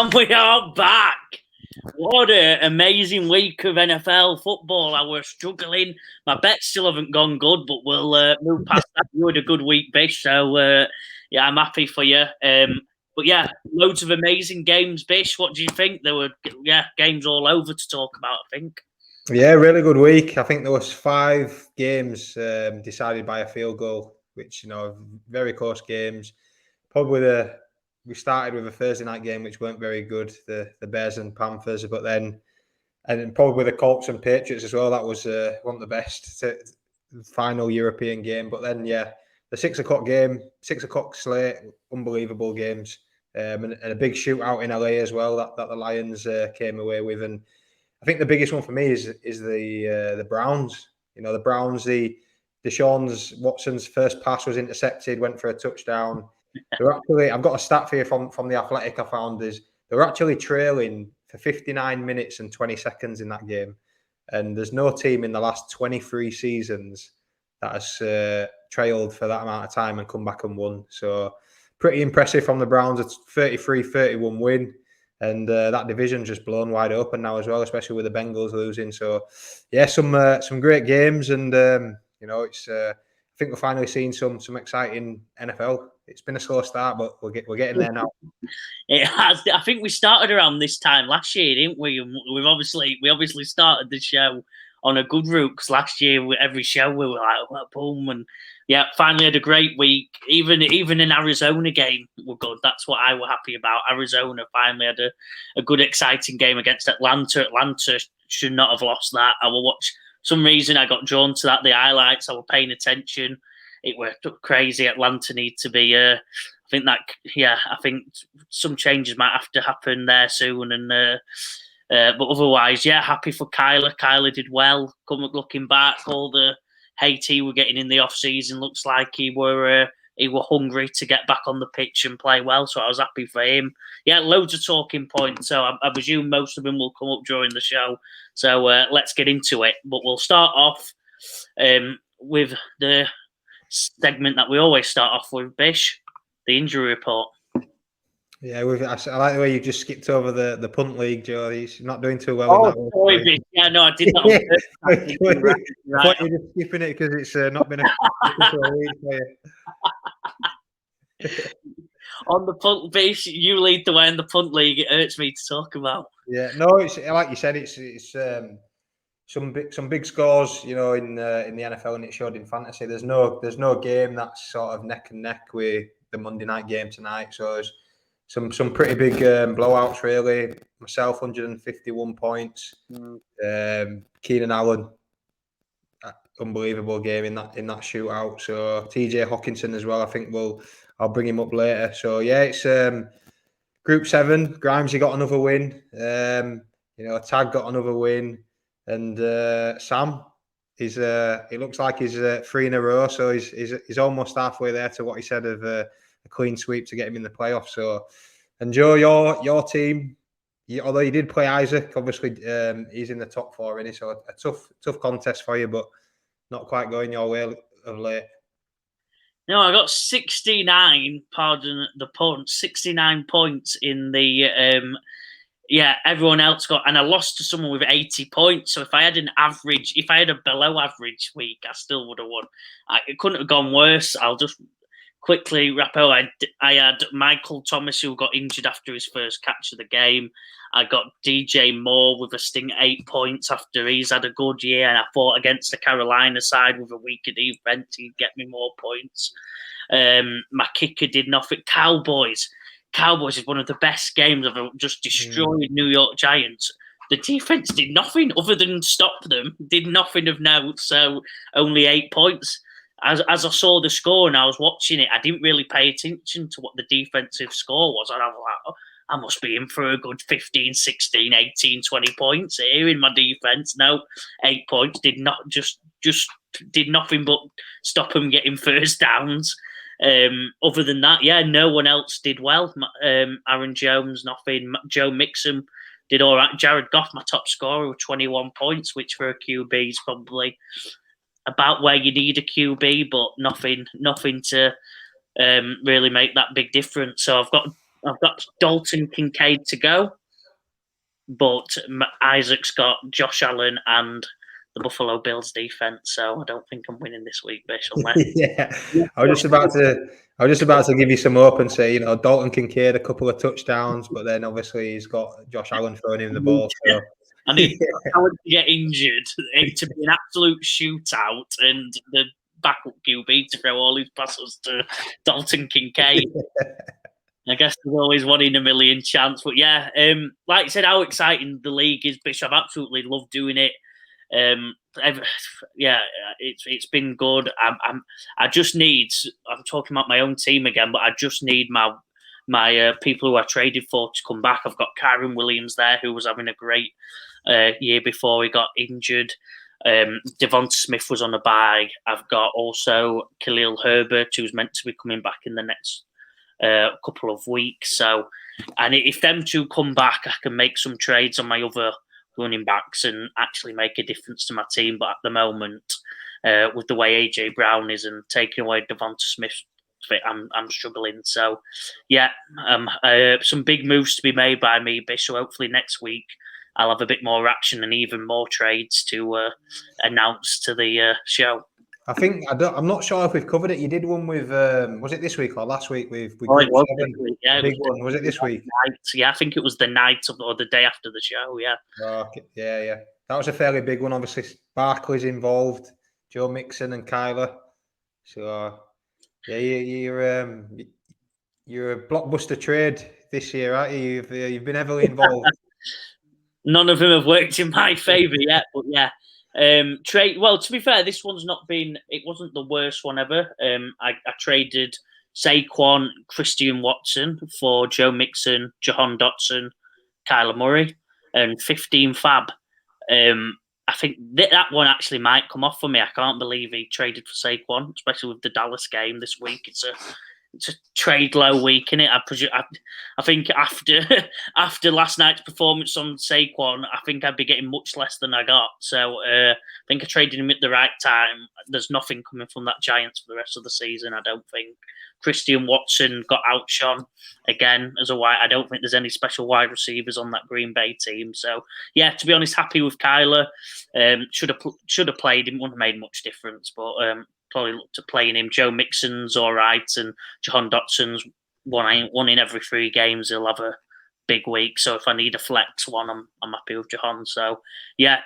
And we are back. What an amazing week of NFL football. I was struggling. My bets still haven't gone good, but we'll move past that. You had a good week, Bish. So, yeah, I'm happy for you. But, yeah, loads of amazing games, Bish. What do you think? There were, games all over to talk about, I think. Yeah, really good week. I think there was 5 games decided by a field goal, which, very close games. Probably we started with a Thursday night game, which weren't very good, the Bears and Panthers, but then, and probably the Colts and Patriots as well. That was one of the best final European game. But then, the 6 o'clock game, 6 o'clock slate, unbelievable games, and a big shootout in LA as well that the Lions came away with. And I think the biggest one for me is the Browns. The Browns, Deshaun Watson's first pass was intercepted, went for a touchdown. I've got a stat for you from the Athletic I found, is they were actually trailing for 59 minutes and 20 seconds in that game. And there's no team in the last 23 seasons that has trailed for that amount of time and come back and won. So pretty impressive from the Browns. It's 33-31 win. And that division's just blown wide open now as well, especially with the Bengals losing. So, yeah, some great games, and it's. I think we're finally seeing some exciting NFL. It's been a slow start, but we're getting there now. It has. I think we started around this time last year, didn't we? We obviously started the show on a good route, because last year every show we were like, boom, and yeah, finally had a great week. Even in Arizona game were good. That's what I were happy about. Arizona finally had a good, exciting game against Atlanta. Atlanta should not have lost that. I will watch. Some reason I got drawn to that. The highlights, I was paying attention. It were crazy. Atlanta need to be. I think some changes might have to happen there soon. And but otherwise, happy for Kyler. Kyler did well. Looking back, all the hate he were getting in the off season, looks like he were hungry to get back on the pitch and play well. So I was happy for him. Yeah, loads of talking points. So I presume most of them will come up during the show. So let's get into it. But we'll start off with the segment that we always start off with, Bish, the injury report. Yeah, I like the way you just skipped over the punt league, Joe. He's not doing too well in that one. Sorry, Bish. Yeah, no, I did that. I thought you were just skipping it because it's not been a week for you. On the punt, Bish, you lead the way in the punt league. It hurts me to talk about. Yeah, no, it's like you said, it's some big scores, in the NFL, and it showed in fantasy. There's no game that's sort of neck and neck with the Monday night game tonight. So there's some pretty big blowouts, really. Myself, 151 points. Keenan Allen, unbelievable game in that shootout. So TJ Hawkinson as well. I think I'll bring him up later. So yeah, it's Group 7. Grimes, he got another win. Tag got another win, and Sam, he looks like he's 3 in a row. So he's almost halfway there to what he said of a clean sweep to get him in the playoffs. So, and Joe, your team, although you did play Isaac, obviously he's in the top 4, isn't he? So a tough contest for you, but not quite going your way of late. No, I got 69, pardon the pun, 69 points in the, everyone else got, and I lost to someone with 80 points. So if I had a below average week, I still would have won. It couldn't have gone worse. I'll just quickly wrap up. I had Michael Thomas, who got injured after his first catch of the game. I got DJ Moore with a sting 8 points after he's had a good year. And I fought against the Carolina side with a weaker defense. He'd get me more points. My kicker did nothing. Cowboys is one of the best games. I've just destroyed New York Giants. The defense did nothing other than stop them. Did nothing of note. So only 8 points. As I saw the score and I was watching it, I didn't really pay attention to what the defensive score was. And I was like, oh, I must be in for a good 15, 16, 18, 20 points here in my defense. No, 8 points did not just did nothing but stop them getting first downs. Other than that, no one else did well. Aaron Jones, nothing. Joe Mixon did all right. Jared Goff, my top scorer, with 21 points, which for a QB is probably about where you need a QB, but nothing to really make that big difference. So I've got I've got Dalton Kincaid to go, but Isaac's got Josh Allen and the Buffalo Bills defense, so I don't think I'm winning this week, Bish. Yeah, I was just about to give you some hope and say, Dalton Kincaid a couple of touchdowns, but then obviously he's got Josh Allen throwing him the ball. So I need Allen to get injured, to be an absolute shootout, and the backup QB to throw all his passes to Dalton Kincaid. I guess there's always 1 in a million chance, but yeah, like I said, how exciting the league is, Bish. I've absolutely loved doing it. It's been good. I just need. I'm talking about my own team again, but I just need my people who I traded for to come back. I've got Kyron Williams there, who was having a great year before he got injured. Devonta Smith was on a bye. I've got also Khalil Herbert, who's meant to be coming back in the next couple of weeks. So, and if them two come back, I can make some trades on my other running backs and actually make a difference to my team. But at the moment, with the way AJ Brown is and taking away Devonta Smith, I'm struggling. So, yeah, some big moves to be made by me, Bish. So hopefully next week I'll have a bit more action and even more trades to announce to the show. I'm not sure if we've covered it. You did one with was it this week or last week? It was this week, yeah. Big one. Was it this week? Night. Yeah, I think it was the night or the day after the show. Yeah. Okay. Yeah. That was a fairly big one. Obviously, Barkley's involved, Joe Mixon and Kyler. So yeah, you're a blockbuster trade this year, aren't you? You've been heavily involved. None of them have worked in my favour yet, but yeah. Trade. Well, to be fair, this one's not been. It wasn't the worst one ever. I traded Saquon, Christian Watson for Joe Mixon, Jahan Dotson, Kyler Murray, and 15 fab. I think that one actually might come off for me. I can't believe he traded for Saquon, especially with the Dallas game this week. It's a trade low week, innit? I think after last night's performance on Saquon, I think I'd be getting much less than I got. So I think I traded him at the right time. There's nothing coming from that Giants for the rest of the season, I don't think. Christian Watson got outshone again as a wide. I don't think there's any special wide receivers on that Green Bay team. So yeah, to be honest, happy with Kyler. Should have played him. Wouldn't have made much difference, but probably looked at playing him. Joe Mixon's all right, and Jahan Dotson's one in every 3 games. He'll have a big week. So if I need a flex one, I'm happy with Jahan. So yeah,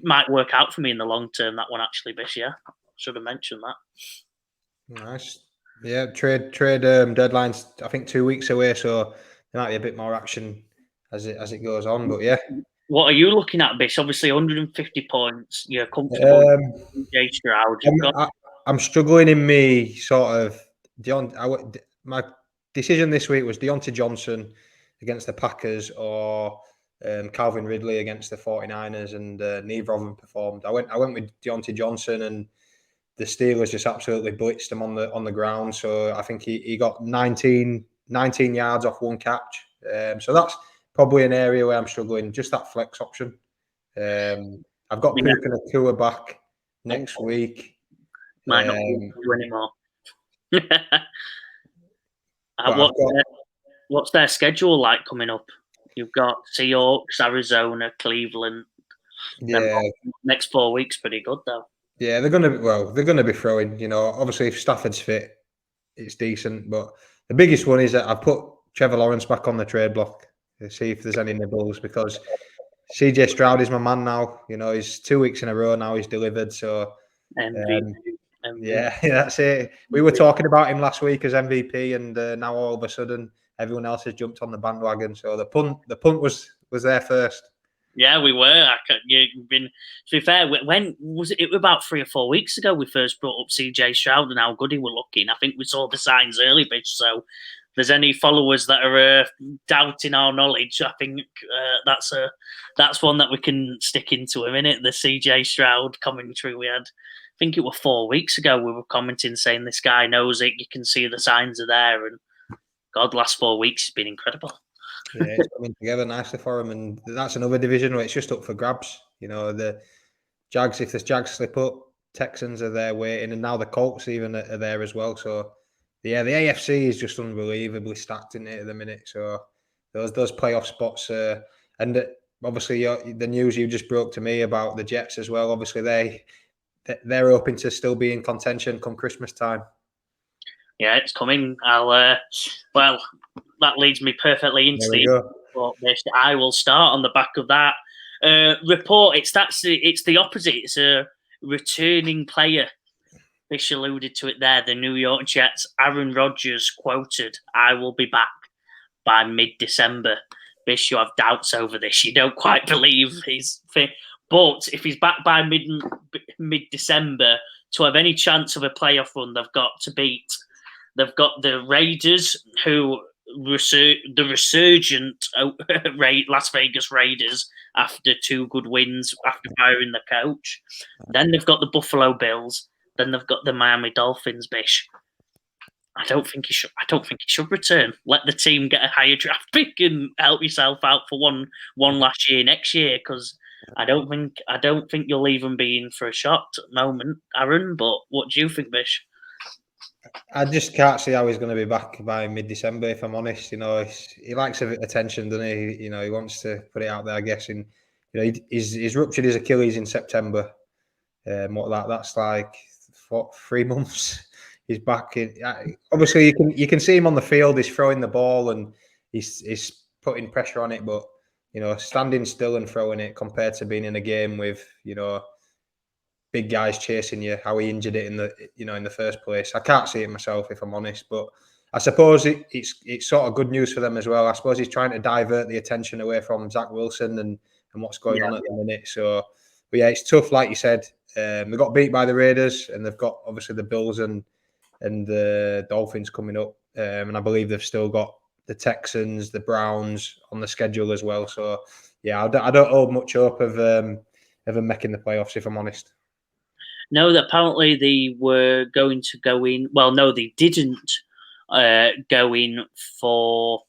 might work out for me in the long term. That one actually, Bish. Yeah, should have mentioned that. Nice. Yeah, trade deadline's I think 2 weeks away, so there might be a bit more action as it goes on. But yeah. What are you looking at, Bish? Obviously, 150 points. You're comfortable. Jay Stroud. I'm struggling in me sort of. My decision this week was Deontay Johnson against the Packers or Calvin Ridley against the 49ers, and neither of them performed. I went with Deontay Johnson, and the Steelers just absolutely blitzed him on the ground. So I think he got 19 yards off 1 catch. So that's probably an area where I'm struggling. Just that flex option. I've got Puka Nacua back next week. Might not do anymore. What's their schedule like coming up? You've got Seahawks, Arizona, Cleveland. Yeah, next 4 weeks pretty good though. Yeah, they're gonna be throwing. Obviously if Stafford's fit, it's decent. But the biggest one is that I've put Trevor Lawrence back on the trade block to see if there's any nibbles, because CJ Stroud is my man now. He's 2 weeks in a row now. He's delivered. So yeah, that's it. We were talking about him last week as MVP, and now all of a sudden everyone else has jumped on the bandwagon. So the punt was there first. Yeah, we were. To be fair, when was it? It was about 3 or 4 weeks ago we first brought up CJ Stroud and how good he was looking. I think we saw the signs early, Bish. So if there's any followers that are doubting our knowledge, I think that's one that we can stick into a minute. The CJ Stroud commentary we had. I think it was 4 weeks ago we were commenting saying this guy knows it. You can see the signs are there, and God, the last 4 weeks has been incredible. Yeah, it's coming together nicely for him, and that's another division where it's just up for grabs. The Jags, if the Jags slip up, Texans are there waiting, and now the Colts even are there as well. So Yeah, the AFC is just unbelievably stacked in it at the minute. So those playoff spots, and obviously the news you just broke to me about the Jets as well. Obviously they're hoping to still be in contention come Christmas time. Yeah, it's coming. Well, that leads me perfectly into the report. I will start on the back of that report. It's the opposite. It's a returning player. Bish alluded to it there. The New York Jets. Aaron Rodgers quoted, "I will be back by mid-December." Bish, you have doubts over this. You don't quite believe his thing. But if he's back by mid-December, to have any chance of a playoff run, they've got to beat. They've got the Raiders, who the resurgent Las Vegas Raiders after 2 good wins after firing the coach. Then they've got the Buffalo Bills. Then they've got the Miami Dolphins. Bish, I don't think he should return. Let the team get a higher draft pick and help yourself out for one last year next year, because I don't think you'll even be in for a shot at the moment, Aaron. But what do you think, Bish? I just can't see how he's going to be back by mid-December, if I'm honest. He likes attention, doesn't he? He wants to put it out there, I guess. And he's ruptured his Achilles in September. That's like 3 months. He's back in. Obviously, you can see him on the field. He's throwing the ball and he's putting pressure on it. But standing still and throwing it compared to being in a game with big guys chasing you, how he injured it in the first place. I can't see it myself, if I'm honest, but I suppose it's sort of good news for them as well. I suppose he's trying to divert the attention away from Zach Wilson and what's going on at the minute. So, but yeah, it's tough, like you said. They got beat by the Raiders, and they've got obviously the Bills and the Dolphins coming up, and I believe they've still got the Texans, the Browns on the schedule as well. So yeah, I don't hold much hope of them making the playoffs, if I'm honest. No, that apparently they were going to go in. Well, no, they didn't go in for.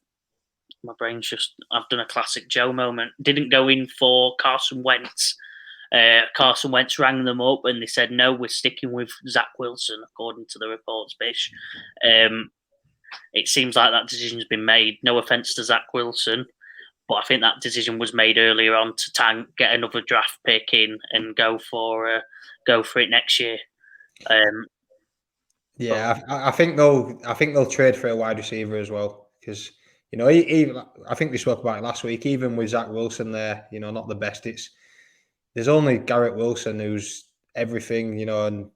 My brain's just. I've done a classic Joe moment. Didn't go in for Carson Wentz. Carson Wentz rang them up and they said, "No, we're sticking with Zach Wilson," according to the reports, Bish. It seems like that decision's been made. No offense to Zach Wilson, but I think that decision was made earlier on to get another draft pick in and go for it next year. I think they'll trade for a wide receiver as well, because even I think we spoke about it last week. Even with Zach Wilson there, not the best. There's only Garrett Wilson who's everything, and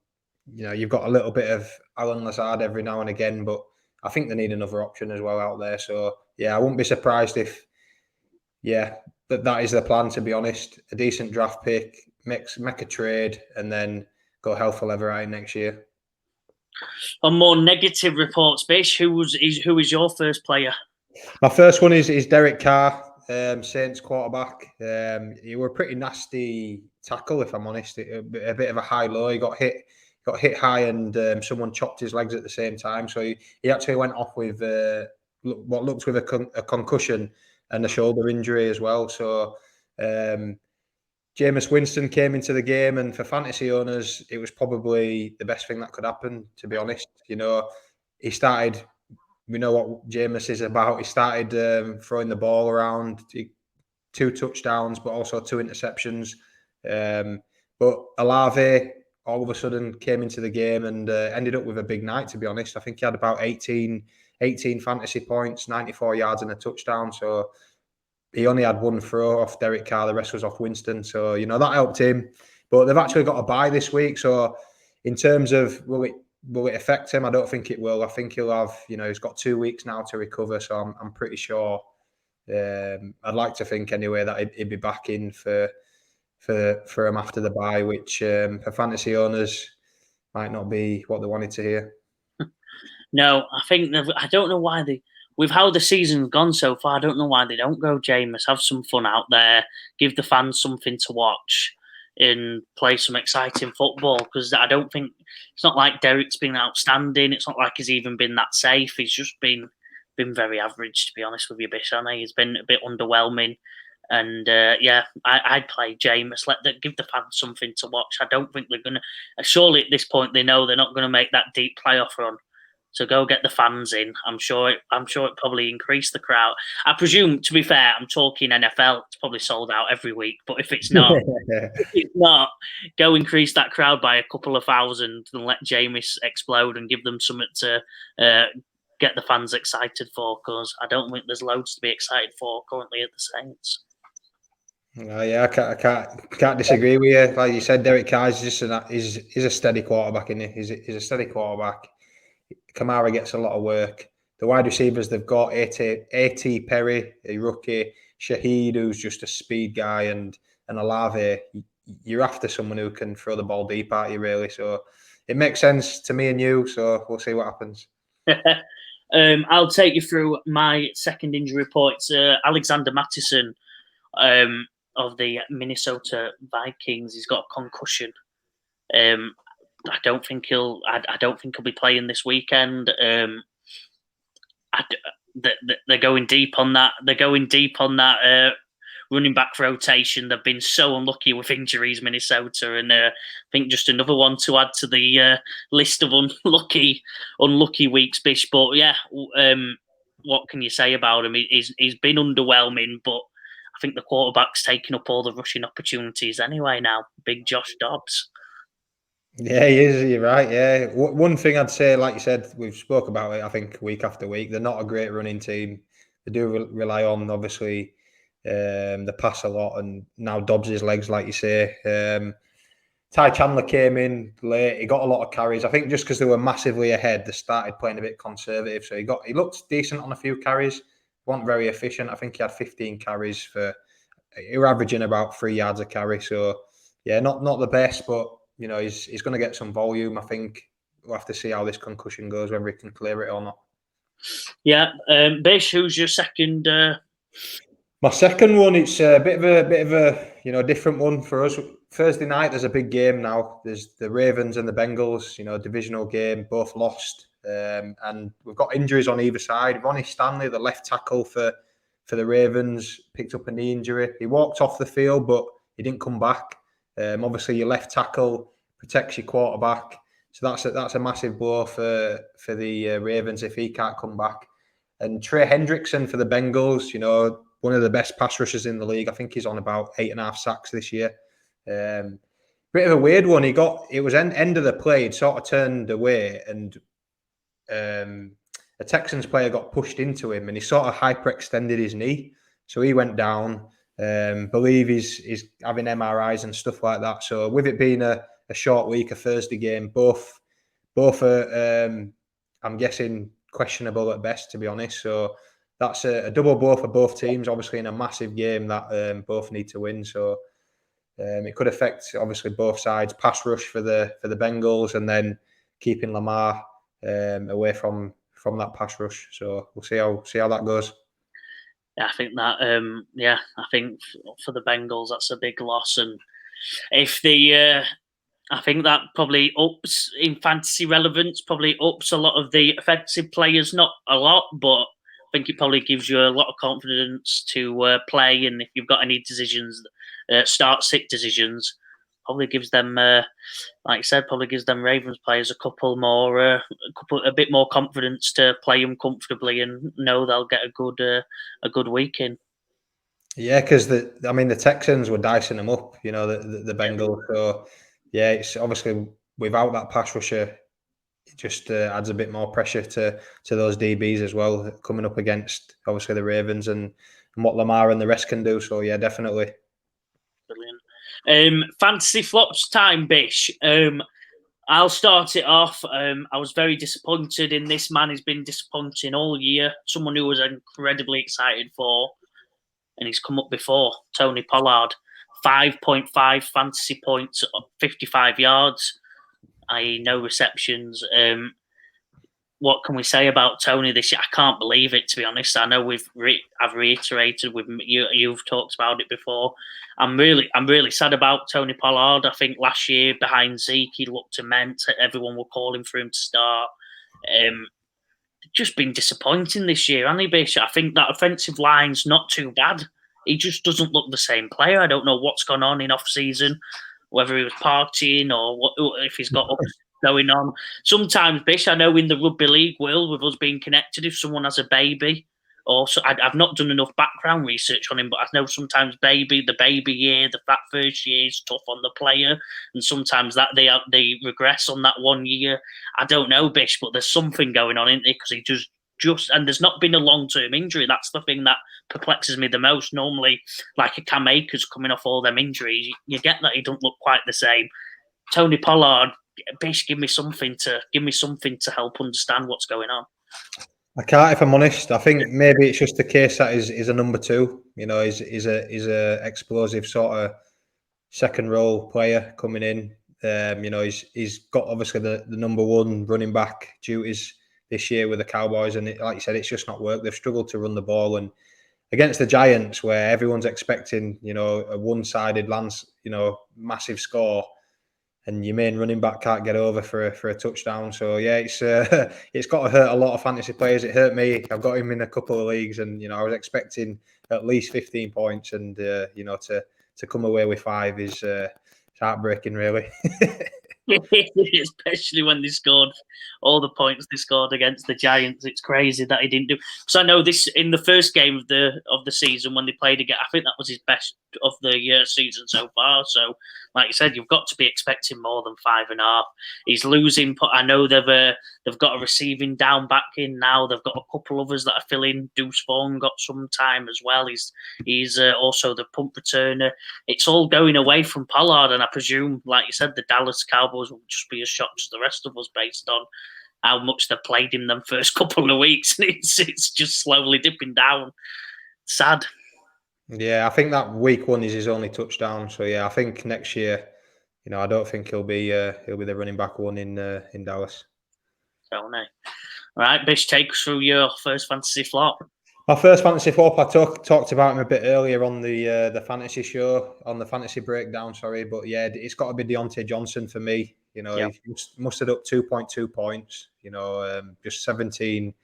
you've got a little bit of Alan Lazard every now and again, but I think they need another option as well out there. So yeah, I wouldn't be surprised if that is the plan, to be honest. A decent draft pick, make a trade, and then go hell for leather out next year. On more negative reports, Bish, who is your first player? My first one is Derek Carr, Saints quarterback. He were a pretty nasty tackle, if I'm honest. A bit of a high-low. He got hit high, and someone chopped his legs at the same time. So he actually went off with what looked with a concussion and a shoulder injury as well. So Jameis Winston came into the game, and for fantasy owners, it was probably the best thing that could happen, to be honest. He started. We know what Jameis is about. He started throwing the ball around, 2 touchdowns, but also 2 interceptions. But Olave all of a sudden came into the game and ended up with a big night, to be honest. I think he had about 18 fantasy points, 94 yards and a touchdown. So he only had 1 throw off Derek Carr. The rest was off Winston. So, that helped him. But they've actually got a bye this week. So in terms of will it affect him? I don't think it will. I think he'll have, he's got 2 weeks now to recover. So I'm pretty sure. I'd like to think anyway that he'd be back in for him after the bye, which for fantasy owners might not be what they wanted to hear. No, I don't know why with how the season's gone so far, I don't know why they don't go Jameis. Have some fun out there, give the fans something to watch, and play some exciting football. Because I don't think it's not like Derek's been outstanding. It's not like he's even been that safe. He's just been very average, to be honest with you, Bish. He's been a bit underwhelming. And I'd play Jameis. Give the fans something to watch. I don't think they're gonna. Surely at this point they know they're not going to make that deep playoff run. to go get the fans in. I'm sure it probably increased the crowd. I presume, to be fair, I'm talking NFL. It's probably sold out every week. But if it's not, go increase that crowd by a couple of thousand and let Jameis explode and give them something to get the fans excited for. Because I don't think there's loads to be excited for currently at the Saints. Yeah, I can't disagree with you. Like you said, Derek Carr is just he's a steady quarterback, isn't he? He's a steady quarterback. Kamara gets a lot of work. The wide receivers they've got A.T. Perry, a rookie, Shaheed, who's just a speed guy, and Olave. You're after someone who can throw the ball deep at you, really. So it makes sense to me and you. So we'll see what happens. I'll take you through my second injury report. It's Alexander Mattison of the Minnesota Vikings. He's got a concussion. I don't think he'll be playing this weekend. They're going deep on that. They're going deep on that running back rotation. They've been so unlucky with injuries, Minnesota, and I think just another one to add to the list of unlucky weeks, Bish. But yeah, what can you say about him? He's been underwhelming, but I think the quarterback's taking up all the rushing opportunities anyway now. Big Josh Dobbs. Yeah, he is. You're right. Yeah. One thing I'd say, like you said, we've spoke about it, I think, week after week. They're not a great running team. They do rely on, obviously, the pass a lot. And now Dobbs' legs, like you say. Ty Chandler came in late. He got a lot of carries. I think just because they were massively ahead, they started playing a bit conservative. So he looked decent on a few carries. Wasn't very efficient. I think he had 15 carries he were averaging about 3 yards a carry. So, yeah, not the best, but you know, he's going to get some volume. I think we'll have to see how this concussion goes, whether he can clear it or not. Yeah, Bish, who's your second? My second one, it's a bit of a different one for us. Thursday night, there's a big game now. There's the Ravens and the Bengals. Divisional game, both lost, and we've got injuries on either side. Ronnie Stanley, the left tackle for the Ravens, picked up a knee injury. He walked off the field, but he didn't come back. Obviously, your left tackle protects your quarterback, so that's a massive blow for the Ravens if he can't come back. And Trey Hendrickson for the Bengals, one of the best pass rushers in the league. I think he's on about 8.5 sacks this year. Bit of a weird one. It was end of the play. He'd sort of turned away, and a Texans player got pushed into him, and he sort of hyperextended his knee, so he went down. Believe he's having MRIs and stuff like that. So with it being a short week, a Thursday game, both are I'm guessing questionable at best, to be honest. So that's a double blow for both teams, obviously in a massive game that both need to win. So it could affect obviously both sides. Pass rush for the Bengals, and then keeping Lamar away from that pass rush. So we'll see how that goes. Yeah, I think that. I think for the Bengals, that's a big loss, and if I think that probably ups in fantasy relevance. Probably ups a lot of the offensive players, not a lot, but I think it probably gives you a lot of confidence to play. And if you've got any decisions, start-sit decisions, probably gives them, like I said, probably gives them Ravens players a bit more confidence to play them comfortably and know they'll get a good week in. Yeah, because the Texans were dicing them up, the Bengals. So yeah, it's obviously without that pass rusher, it just adds a bit more pressure to those DBs as well, coming up against obviously the Ravens and what Lamar and the rest can do. So yeah, definitely. Brilliant. Fantasy flops time, Bish. I'll start it off. I was very disappointed in this man. He's been disappointing all year. Someone who was incredibly excited for, and he's come up before, Tony Pollard. 5.5 fantasy points, 55 yards, i.e. no receptions. What can we say about Tony this year? I can't believe it, to be honest. I know I've reiterated with you. You've talked about it before. I'm really sad about Tony Pollard. I think last year behind Zeke, he looked immense. Everyone were calling for him to start. Just been disappointing this year, hasn't he, Bish? I think that offensive line's not too bad. He just doesn't look the same player. I don't know what's gone on in off season, whether he was partying or if he's got going on. Sometimes, Bish, I know in the rugby league world, with us being connected, if someone has a baby, also, I've not done enough background research on him, but I know sometimes the baby year, that first year is tough on the player, and sometimes that they regress on that 1 year. I don't know, Bish, but there's something going on, isn't there? Because he just and there's not been a long-term injury. That's the thing that perplexes me the most. Normally, like a Cam Akers coming off all them injuries, you get that he don't look quite the same. Tony Pollard, Bish, give me something to help understand what's going on. I can't, if I'm honest. I think maybe it's just the case that he's a number two. You know, he's a explosive sort of second role player coming in. You know, he's got obviously the number one running back duties this year with the Cowboys, and like you said, it's just not worked. They've struggled to run the ball, and against the Giants, where everyone's expecting, you know, a one-sided massive score, and your main running back can't get over for a touchdown. So yeah, it's got to hurt a lot of fantasy players. It hurt me. I've got him in a couple of leagues, and you know I was expecting at least 15 points, and you know to come away with 5 is heartbreaking, really. Especially when they scored all the points they scored against the Giants. It's crazy that he didn't do. So I know this in the first game of the season when they played again. I think that was his best of the season so far. So, like you said, you've got to be expecting more than 5.5. He's losing. I know they've got a receiving down back in now. They've got a couple others that are filling. Deuce Vaughn got some time as well. He's also the punt returner. It's all going away from Pollard, and I presume, like you said, the Dallas Cowboys will just be as shocked as the rest of us based on how much they played him them first couple of weeks. It's just slowly dipping down. Sad. Yeah, I think that week 1 is his only touchdown. So yeah, I think next year, you know, I don't think he'll be the running back 1 in Dallas. So no. All right, Bish, take us through your first fantasy flop. My first fantasy flop, I talked about him a bit earlier on the fantasy show, on the fantasy breakdown, sorry. But yeah, it's got to be Deontay Johnson for me. You know, He mustered up 2.2 points, you know, just 17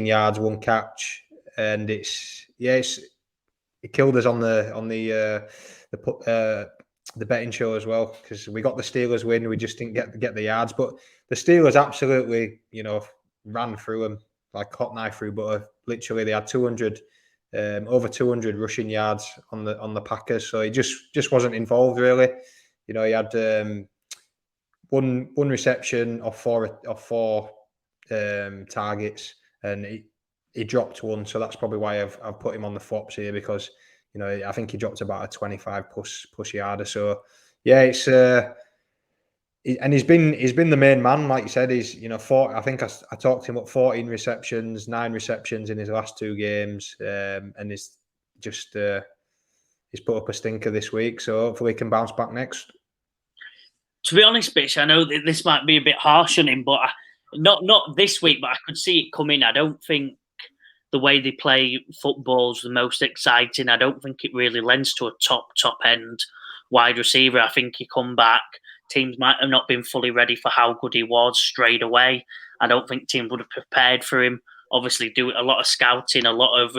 yards, 1 catch. And it killed us on the betting show as well, because we got the Steelers win. We just didn't get the yards. But the Steelers absolutely, you know, ran through them like hot knife through butter. Literally, they had 200, over 200 rushing yards on the Packers. So he just wasn't involved really. You know, he had one reception of four targets, and he dropped 1. So that's probably why I've put him on the flops here, because you know I think he dropped about a 25 plus yarder. So yeah, it's. And he's been the main man, like you said. He's, you know, I think I talked him up 14 receptions, 9 receptions in his last 2 games, and he's just he's put up a stinker this week. So hopefully he can bounce back next. To be honest, Bish, I know that this might be a bit harsh on him, but not this week. But I could see it coming. I don't think the way they play football is the most exciting. I don't think it really lends to a top end wide receiver. I think he come back. Teams might have not been fully ready for how good he was straight away. I don't think teams would have prepared for him. Obviously, do a lot of scouting, a lot of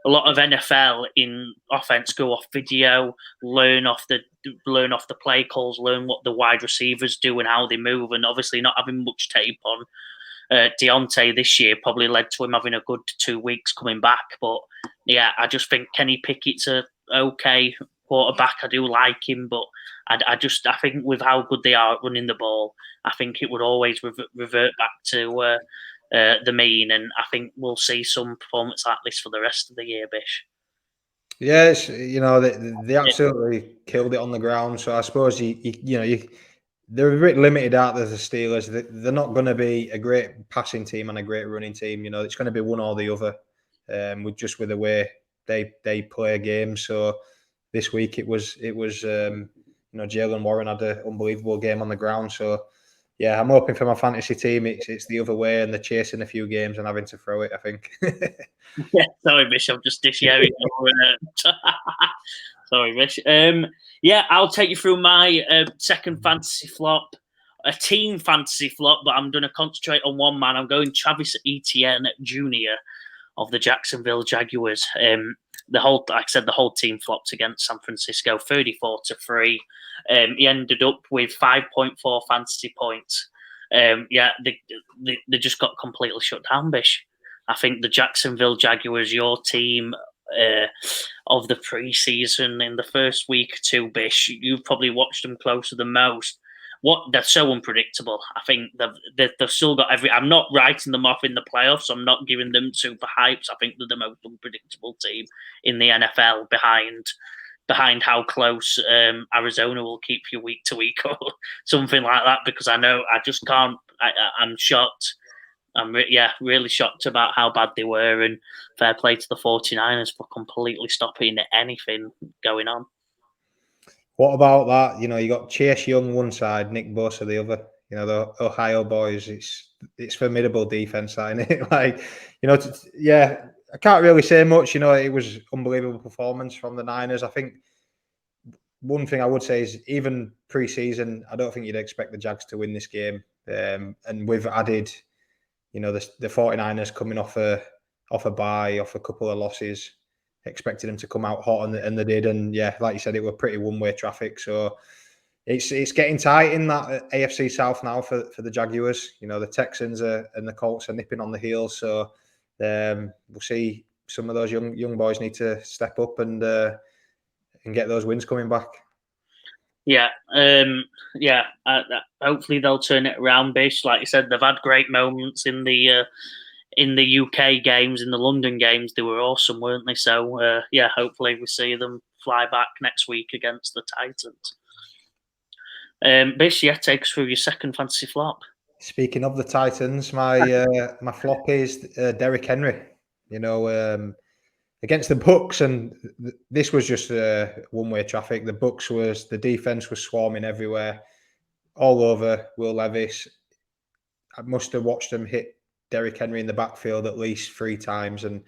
NFL in offense, go off video, learn off the play calls, learn what the wide receivers do and how they move, and obviously not having much tape on Deontay this year probably led to him having a good 2 weeks coming back. But yeah, I just think Kenny Pickett's a okay quarterback. I do like him, but I think with how good they are at running the ball, I think it would always revert back to the mean, and I think we'll see some performance like this for the rest of the year, Bish. Yes, you know they absolutely killed it on the ground. So I suppose they're a bit limited out there, the Steelers. They're not going to be a great passing team and a great running team. You know, it's going to be one or the other, with the way they play games. So this week it was Jalen Warren had an unbelievable game on the ground. So yeah, I'm hoping for my fantasy team it's the other way, and they're chasing a few games and having to throw it, I think. Yeah, sorry, Bish, I'm just dishing out. Sorry, Bish. Yeah, I'll take you through my second fantasy flop, a team fantasy flop, but I'm going to concentrate on one man. I'm going Travis Etienne Jr. of the Jacksonville Jaguars. like I said, the whole team flopped against San Francisco, 34-3. He ended up with 5.4 fantasy points. They just got completely shut down, Bish. I think the Jacksonville Jaguars, your team of the preseason in the first week or two, Bish, you've probably watched them closer than most. They're so unpredictable. I think they've still got every. I'm not writing them off in the playoffs. I'm not giving them super hypes. I think they're the most unpredictable team in the NFL, behind how close Arizona will keep you week to week or something like that. Because I just can't. I'm shocked. I'm really shocked about how bad they were, and fair play to the 49ers for completely stopping anything going on. What about that? You got Chase Young one side, Nick Bosa the other. The Ohio boys. It's formidable defense, ain't it? I can't really say much. It was unbelievable performance from the Niners. I think one thing I would say is even pre-season, I don't think you'd expect the Jags to win this game. And we've added, the 49ers coming off a bye, off a couple of losses. Expected them to come out hot, and they did. And yeah, like you said, it were pretty one-way traffic. So it's getting tight in that AFC South now for the Jaguars. The Texans and the Colts are nipping on the heels. So we'll see. Some of those young boys need to step up and get those wins coming back. Hopefully they'll turn it around, Bish. Like you said, they've had great moments in the UK games, in the London games. They were awesome, weren't they? So hopefully we see them fly back next week against the Titans. Bish, take us through your second fantasy flop. Speaking of the Titans, my flop is Derrick Henry. Against the Bucks, and this was just one-way traffic. The defense was swarming everywhere, all over Will Levis. I must have watched them hit Derrick Henry in the backfield at least 3 times, and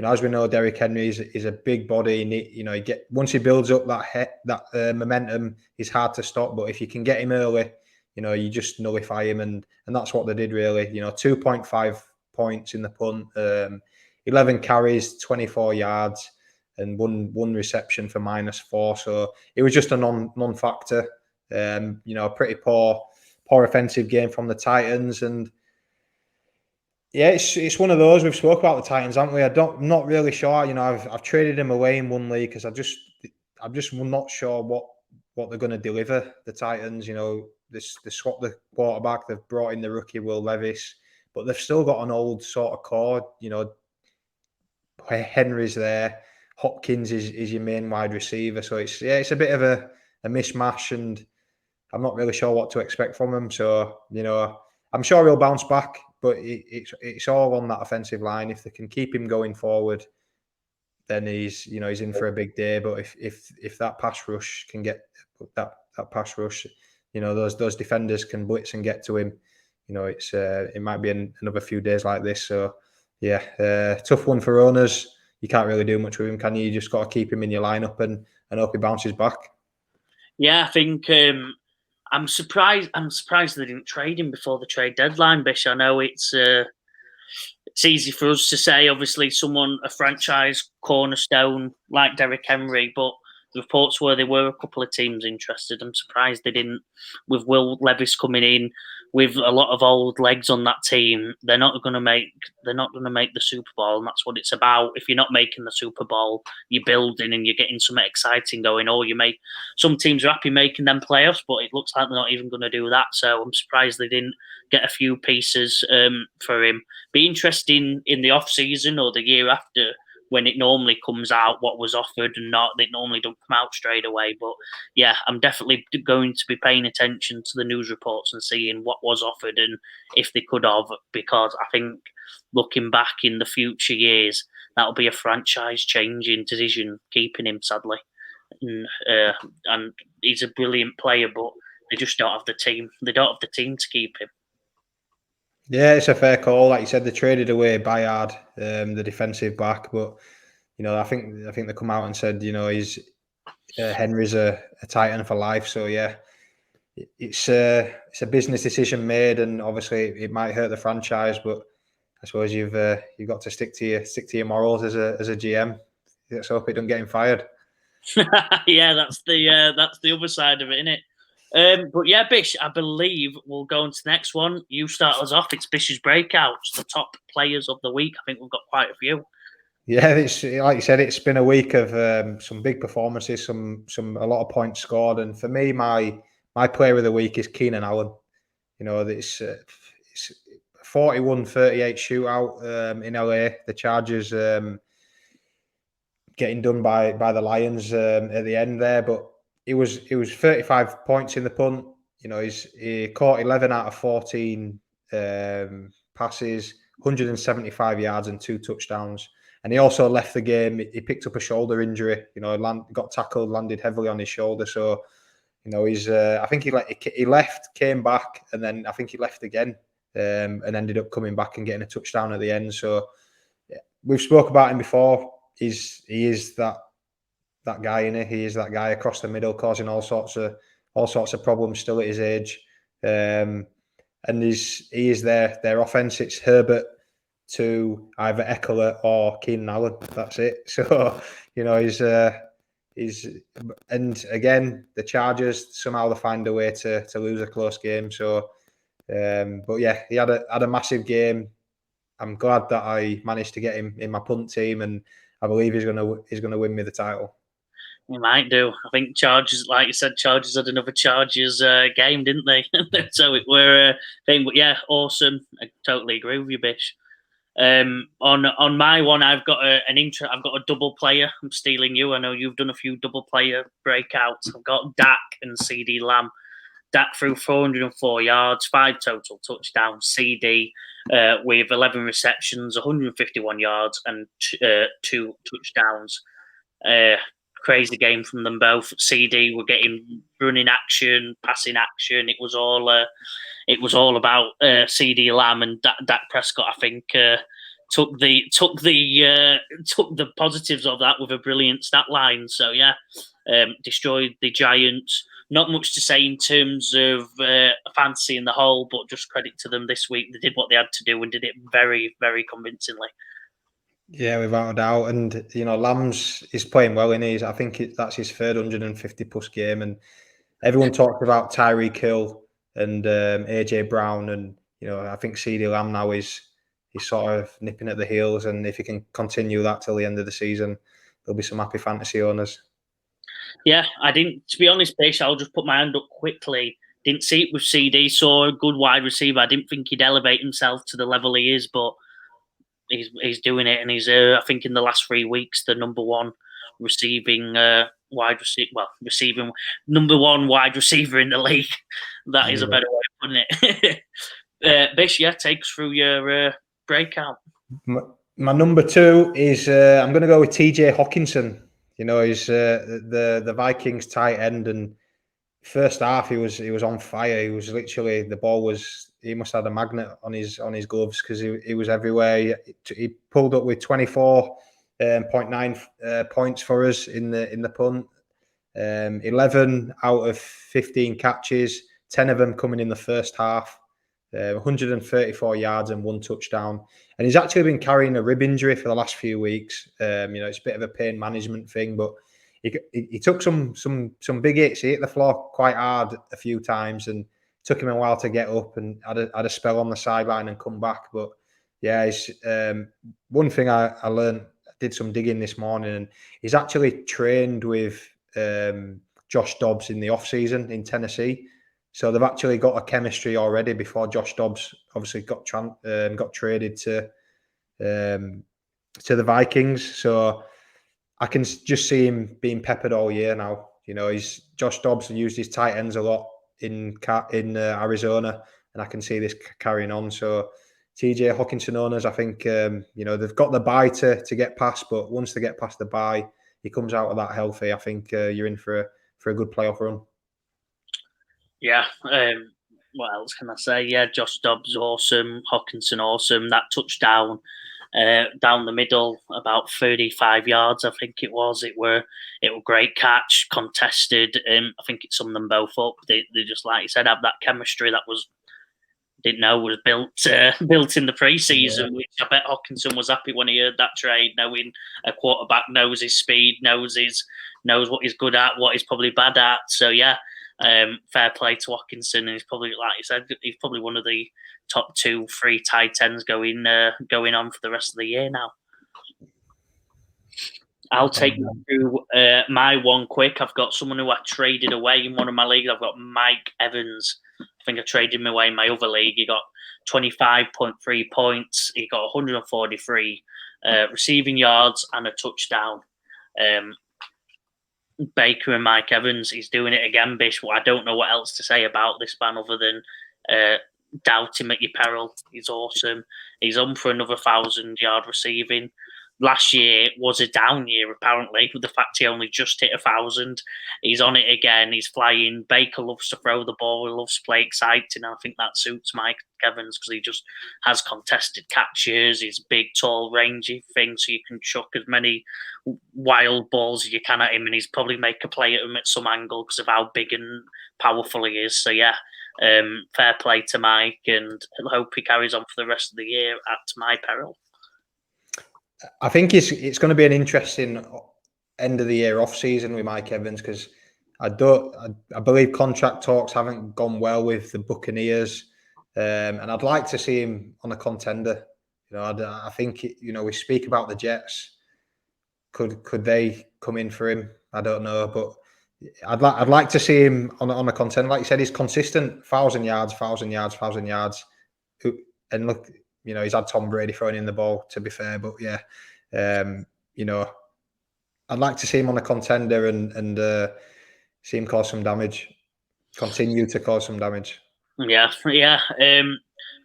as we know, Derrick Henry is a big body. Once he builds up that momentum, he's hard to stop. But if you can get him early, you just nullify him, and that's what they did really. 2.5 points in the punt. 11 carries, 24 yards, and one reception for -4. So it was just a non-factor. A pretty poor offensive game from the Titans, and yeah, it's one of those. We've spoke about the Titans, haven't we? I'm not really sure. I've traded him away in one league because I'm just not sure what they're going to deliver. The Titans, they swapped the quarterback. They've brought in the rookie Will Levis, but they've still got an old sort of core. Henry's there. Hopkins is your main wide receiver. So it's a bit of a mishmash, and I'm not really sure what to expect from him. So, I'm sure he'll bounce back, but it's all on that offensive line. If they can keep him going forward, then he's in for a big day. But if that pass rush can get that pass rush, those defenders can blitz and get to him. It might be another few days like this. So yeah, tough one for owners. You can't really do much with him, can you? You just got to keep him in your lineup and hope he bounces back. Yeah, I think I'm surprised they didn't trade him before the trade deadline, Bish. I know it's easy for us to say, obviously, a franchise cornerstone like Derrick Henry, but the reports were there were a couple of teams interested. I'm surprised they didn't. With Will Levis coming in, with a lot of old legs on that team, they're not going to make the Super Bowl, and that's what it's about. If you're not making the Super Bowl, you're building and you're getting something exciting going. Or some teams are happy making them playoffs, but it looks like they're not even going to do that. So I'm surprised they didn't get a few pieces for him. Be interesting in the off season or the year after, when it normally comes out what was offered and not. They normally don't come out straight away. But yeah, I'm definitely going to be paying attention to the news reports and seeing what was offered and if they could have, because I think looking back in the future years, that'll be a franchise-changing decision, keeping him, sadly. And he's a brilliant player, but they just don't have the team. They don't have the team to keep him. Yeah, it's a fair call. Like you said, they traded away Bayard, the defensive back, but I think they come out and said, he's Henry's a Titan for life. So yeah, it's a business decision made, and obviously it might hurt the franchise, but I suppose you've got to stick to your morals as a GM. let's hope it doesn't get him fired. Yeah, that's the other side of it, isn't it? But yeah, Bish, I believe we'll go into the next one. You start us off. It's Bish's breakouts, the top players of the week. I think we've got quite a few. Yeah, it's like you said, it's been a week of some big performances, a lot of points scored, and for me, my player of the week is Keenan Allen. You know, it's 41-38 shootout in LA. The Chargers getting done by the Lions at the end there, but it was 35 points in the punt. You know, he caught 11 out of 14 passes, 175 yards and 2 touchdowns. And he also left the game. He picked up a shoulder injury. You know, got tackled, landed heavily on his shoulder. So, you know, I think he left, came back, and then I think he left again, and ended up coming back and getting a touchdown at the end. So, yeah, we've spoke about him before. He is that guy, innit? He is that guy across the middle, causing all sorts of problems still at his age. And he is their offense. It's Herbert to either Eckler or Keenan Allen. That's it. So, you know, he's and again, the Chargers, somehow they find a way to lose a close game. So, but yeah, he had a massive game. I'm glad that I managed to get him in my punt team, and I believe he's gonna win me the title. He might do. I think Chargers, like you said, Chargers had another Chargers game, didn't they? So it were a thing. But yeah, awesome. I totally agree with you, Bish. On my one, I've got I've got a double player. I'm stealing you. I know you've done a few double player breakouts. I've got Dak and CD Lamb. Dak threw 404 yards, 5 total touchdowns. CD with 11 receptions, 151 yards, and 2 touchdowns. Crazy game from them both. CD were getting running action, passing action. It was all about CD Lamb, and Dak Prescott, I think, took the positives of that with a brilliant stat line. So yeah, destroyed the Giants. Not much to say in terms of fantasy in the whole, but just credit to them this week. They did what they had to do and did it very, very convincingly. Yeah, without a doubt. And, you know, Lambs is playing well in his. I think that's his third 150 plus game. And everyone talks about Tyreek Hill and AJ Brown. And, you know, I think CD Lamb now is sort of nipping at the heels. And if he can continue that till the end of the season, there'll be some happy fantasy owners. Yeah, I didn't, to be honest, Bish, I'll just put my hand up quickly. Didn't see it with CD, saw a good wide receiver. I didn't think he'd elevate himself to the level he is, but he's doing it, and he's I think in the last 3 weeks the number one receiving receiving number one wide receiver in the league. That is a better way of putting it. Bish, yeah, take us through your breakout. My number 2 is I'm going to go with TJ Hawkinson. You know, he's the Vikings tight end, and first half he was on fire. He was literally, the ball was, he must have had a magnet on his gloves because he was everywhere. He pulled up with 24.9 points for us in the punt. 11 out of 15 catches, 10 of them coming in the first half. 134 yards and 1 touchdown. And he's actually been carrying a rib injury for the last few weeks. You know, it's a bit of a pain management thing, but he took some big hits. He hit the floor quite hard a few times, and it took him a while to get up and had a spell on the sideline and come back. But yeah, it's one thing I learned. I did some digging this morning, and he's actually trained with Josh Dobbs in the off season in Tennessee. So they've actually got a chemistry already before Josh Dobbs obviously got traded to the Vikings. So I can just see him being peppered all year now. You know, Josh Dobbs used his tight ends a lot in Arizona, and I can see this carrying on. So TJ Hawkinson owners, I think you know, they've got the bye to get past, but once they get past the bye, he comes out of that healthy. I think you're in for a good playoff run. Yeah. What else can I say? Yeah, Josh Dobbs awesome, Hawkinson awesome. That touchdown down the middle, about 35 yards, I think it was. It were great catch, contested. I think it summed them both up. They just, like you said, have that chemistry that was didn't know was built in the preseason, which I bet Hockenson was happy when he heard that trade, knowing a quarterback knows his speed, knows what he's good at, what he's probably bad at. So yeah, fair play to Hockenson, and he's probably, like you said, he's probably one of the top 2-3 tight ends going on for the rest of the year now. I'll take you through my one quick. I've got someone who I traded away in one of my leagues. I've got Mike Evans. I think I traded him away in my other league. He got 25.3 points. He got 143 receiving yards and a touchdown. Baker and Mike Evans, he's doing it again, Bish. Well, I don't know what else to say about this man other than doubt him at your peril. He's awesome. He's on for another 1,000-yard receiving. Last year was a down year, apparently, with the fact he only just hit 1,000. He's on it again. He's flying. Baker loves to throw the ball. He loves to play exciting. I think that suits Mike Evans because he just has contested catches. He's big, tall, rangy thing, so you can chuck as many wild balls as you can at him, and he's probably make a play at him at some angle because of how big and powerful he is. So, yeah, fair play to Mike, and I hope he carries on for the rest of the year at my peril. I think it's going to be an interesting end of the year off season with Mike Evans because I believe contract talks haven't gone well with the Buccaneers, and I'd like to see him on a contender. I think we speak about the Jets. Could they come in for him? I don't know, but I'd like to see him on a contender. Like you said, he's consistent, 1,000 yards, 1,000 yards, 1,000 yards, and look. He's had Tom Brady throwing in the ball, to be fair. But yeah, I'd like to see him on a contender and see him cause some damage, continue to cause some damage. Yeah.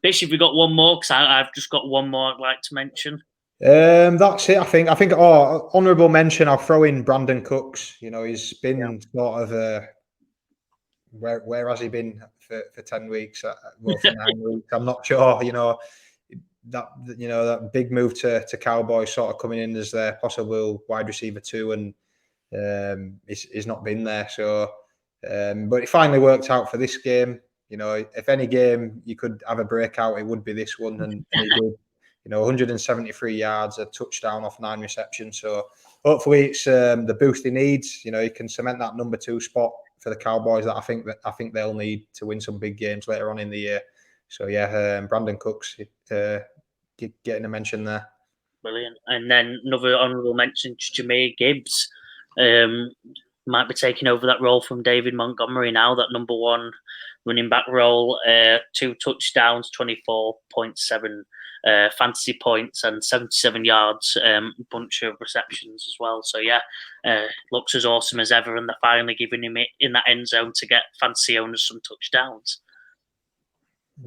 Bish, have we got one more? Because I've just got one more I'd like to mention. That's it. I think. Honourable mention. I'll throw in Brandon Cooks. He's been sort of where has he been for 10 weeks? For 9 weeks. I'm not sure. That big move to Cowboys sort of coming in as their possible wide receiver 2, and he's not been there. So, but it finally worked out for this game. If any game you could have a breakout, it would be this one, and he did. 173 yards, a touchdown off 9 receptions. So hopefully it's the boost he needs. He can cement that number 2 spot for the Cowboys that I think they'll need to win some big games later on in the year. So yeah, Brandon Cooks getting a mention there. Brilliant. And then another honourable mention to Jahmyr Gibbs. Might be taking over that role from David Montgomery now, that number 1 running back role. 2 touchdowns, 24.7 fantasy points and 77 yards, bunch of receptions as well. So yeah, looks as awesome as ever, and they're finally giving him it in that end zone to get fantasy owners some touchdowns.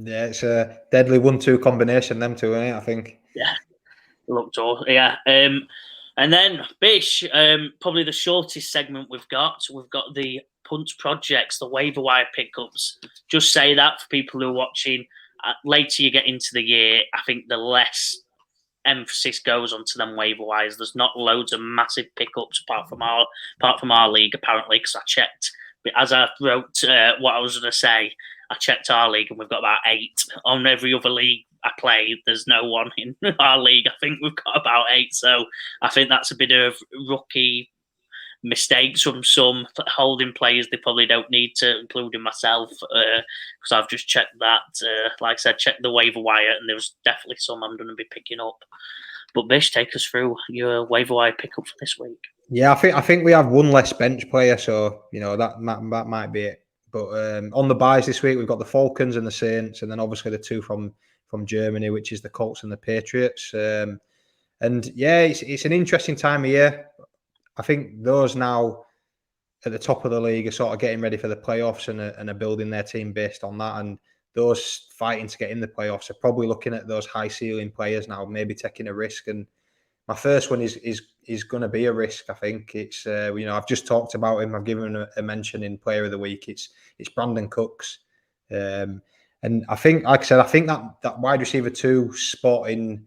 Yeah, it's a deadly 1-2 combination, them two, isn't it, I think? Yeah, looked awesome. Yeah. And then, Bish, probably the shortest segment we've got. We've got the punt projects, the waiver wire pickups. Just say that for people who are watching. Later you get into the year, I think the less emphasis goes onto them waiver wires. There's not loads of massive pickups apart from our league, apparently, because I checked. But as I wrote what I was going to say, I checked our league and we've got about 8. On every other league I play, there's no one in our league. I think we've got about 8. So I think that's a bit of rookie mistakes from some holding players they probably don't need to, including myself, because I've just checked that. Like I said, checked the waiver wire, and there's definitely some I'm going to be picking up. But Bish, take us through your waiver wire pickup for this week. Yeah, I think we have one less bench player, so that might be it. But on the buys this week, we've got the Falcons and the Saints, and then obviously the 2 from Germany, which is the Colts and the Patriots. And yeah, it's an interesting time of year. I think those now at the top of the league are sort of getting ready for the playoffs and are building their team based on that. And those fighting to get in the playoffs are probably looking at those high ceiling players now, maybe taking a risk. And my first one is going to be a risk. I think it's I've just talked about him. I've given him a mention in Player of the Week. It's Brandon Cooks, and I think, like I said, I think that wide receiver 2 spot in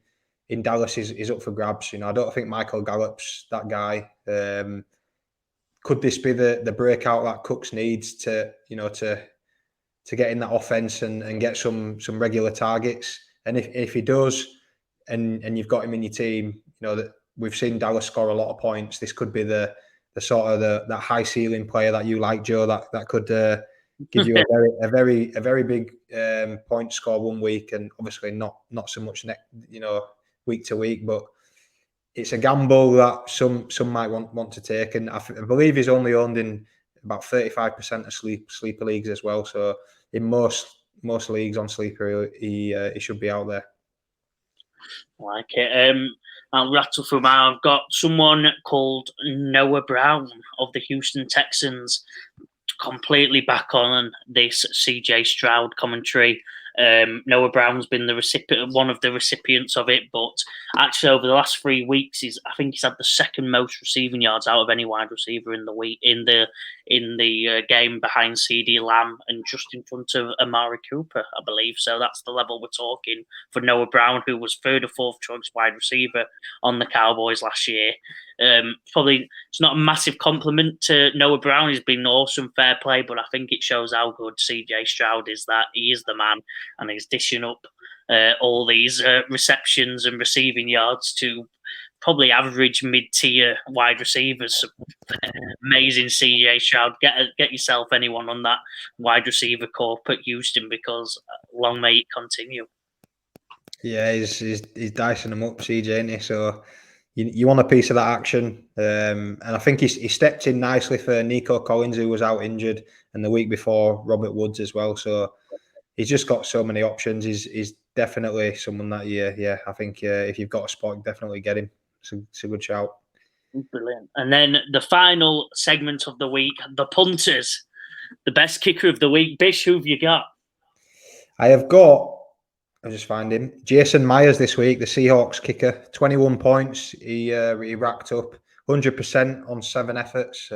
Dallas is up for grabs. I don't think Michael Gallup's that guy. Could this be the breakout that Cooks needs to to get in that offense and get some regular targets. And if he does, and you've got him in your team, that we've seen Dallas score a lot of points. This could be the sort of that high ceiling player that you like, Joe. That could give you a very big point score one week, and obviously not so much week to week, but it's a gamble that some might want to take. And I believe he's only owned in about 35% of sleeper leagues as well. So in most leagues on sleeper, he should be out there. Like it. I'll rattle through I've got someone called Noah Brown of the Houston Texans, completely back on this CJ Stroud commentary. Noah Brown's been one of the recipients of it, but actually over the last 3 weeks, I think he's had the second most receiving yards out of any wide receiver in the game, behind CD Lamb and just in front of Amari Cooper, I believe. So that's the level we're talking for Noah Brown, who was third or fourth choice wide receiver on the Cowboys last year. Probably it's not a massive compliment to Noah Brown. He's been awesome, fair play, but I think it shows how good CJ Stroud is, that he is the man, and he's dishing up all these receptions and receiving yards to probably average mid-tier wide receivers. Amazing CJ Stroud. Get yourself anyone on that wide receiver corps at Houston, because long may it continue. Yeah, he's dicing them up, CJ, isn't he? So you want a piece of that action. And I think he stepped in nicely for Nico Collins, who was out injured, and the week before Robert Woods as well. So he's just got so many options. He's definitely someone that I think if you've got a spot, definitely get him. It's a good shout. Brilliant. And then the final segment of the week, the punters, the best kicker of the week. Bish, who have you got? I'll just find him. Jason Myers this week, the Seahawks kicker, 21 points. He racked up 100% on 7 efforts,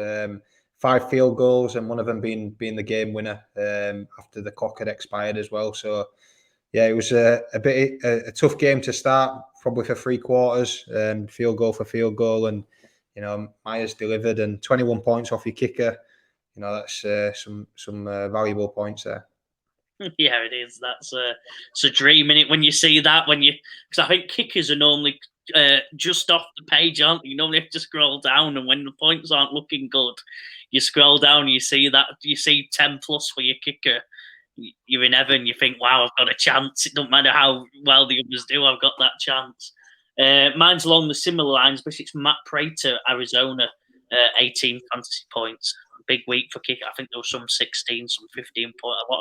5 field goals, and one of them being the game winner after the clock had expired as well. So, yeah, it was a tough game to start, probably for 3 quarters, field goal for field goal, and Myers delivered, and 21 points off your kicker. That's some valuable points there. Yeah, it is. It's a dream, innit, when you see that. Because I think kickers are normally just off the page, aren't they? You normally have to scroll down, and when the points aren't looking good, you scroll down and you see 10 plus for your kicker. You're in heaven. You think, wow, I've got a chance. It doesn't matter how well the others do, I've got that chance. Mine's along the similar lines, but it's Matt Prater, Arizona, 18 fantasy points. Big week for kick. I think there was some 16, some 15 points. A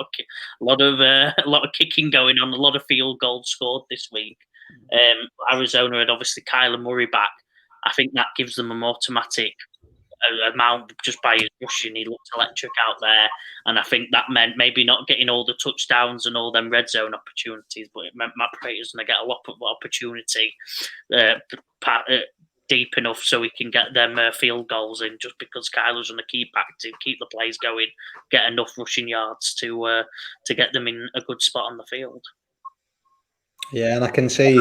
lot of kicking going on. A lot of field goals scored this week. Arizona had obviously Kyler Murray back. I think that gives them an automatic amount just by his rushing. He looked electric out there, and I think that meant maybe not getting all the touchdowns and all them red zone opportunities, but it meant Matt Prater's going to get a lot of opportunity deep enough so he can get them field goals in, just because Kyler's going to keep active, keep the plays going, get enough rushing yards to get them in a good spot on the field. Yeah, and I can see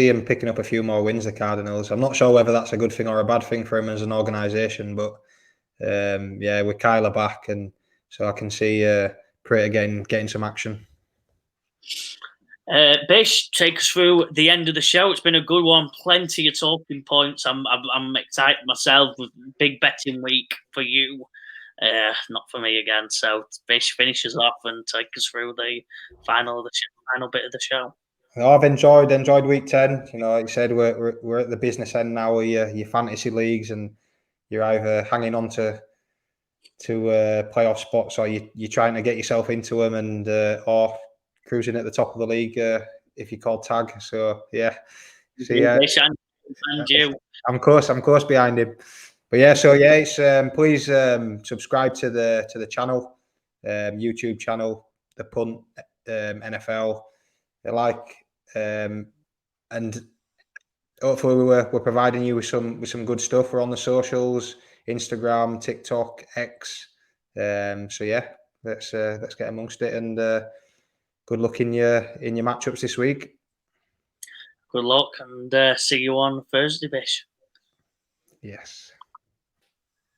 him picking up a few more wins, the Cardinals. I'm not sure whether that's a good thing or a bad thing for him as an organisation, but with Kyler back, and so I can see Prater getting some action. Bish, take us through the end of the show. It's been a good one. Plenty of talking points. I'm excited myself. With big betting week for you, not for me again. So Bish finishes off and take us through the final bit of the show. I've enjoyed week 10. Like you said, we're at the business end now of your fantasy leagues, and you're either hanging on to playoff spots, or you're trying to get yourself into them, and or cruising at the top of the league if you call tag. So yeah, and you. I'm close behind him. But yeah, so yeah, it's please subscribe to the channel, YouTube channel, the Punt NFL. And hopefully we're providing you with some good stuff. We're on the socials, Instagram, TikTok, X. So yeah, let's get amongst it, and good luck in your matchups this week. Good luck, and see you on Thursday, Bish. Yes.